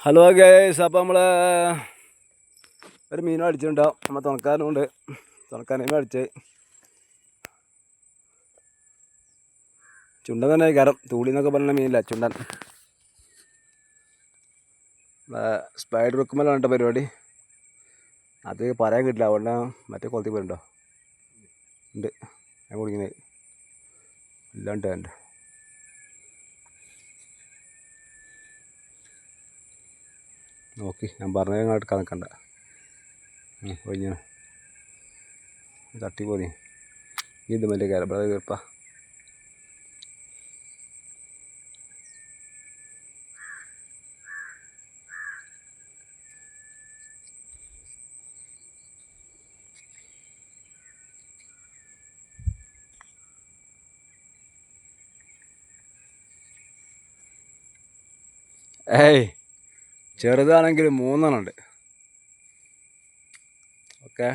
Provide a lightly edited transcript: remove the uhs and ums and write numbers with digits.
Hello guys, അപ്പോൾ നമ്മൾ ഒരു മീനും അടിച്ചിട്ടുണ്ടാവും. നമ്മൾ തുണക്കാരനുണ്ട്, തുണക്കാരനും അടിച്ച് ചുണ്ടൻ തന്നെ കയറും. തൂളി എന്നൊക്കെ പറഞ്ഞ മീനില്ല, ചുണ്ടൻ. സ്പൈഡർ വെക്കുമ്പോഴാണ് കേട്ടോ പരിപാടി. അത് പറയാൻ കിട്ടില്ല, അതുകൊണ്ട് മറ്റേ കൊളത്തി പോയിട്ടുണ്ടോ ഉണ്ട് ഞാൻ കുടിക്കുന്നത് ഇല്ലാണ്ട് ഉണ്ട്. നോക്കി ഞാൻ പറഞ്ഞത് എടുക്കാൻ നിൽക്കണ്ട. ഒഴിഞ്ഞ തട്ടി പോയി ഇത് മറ്റേ കയറ കയറപ്പാ. ഏയ് ചെറുതാണെങ്കിൽ 3 ഉണ്ട്. ഓക്കെ.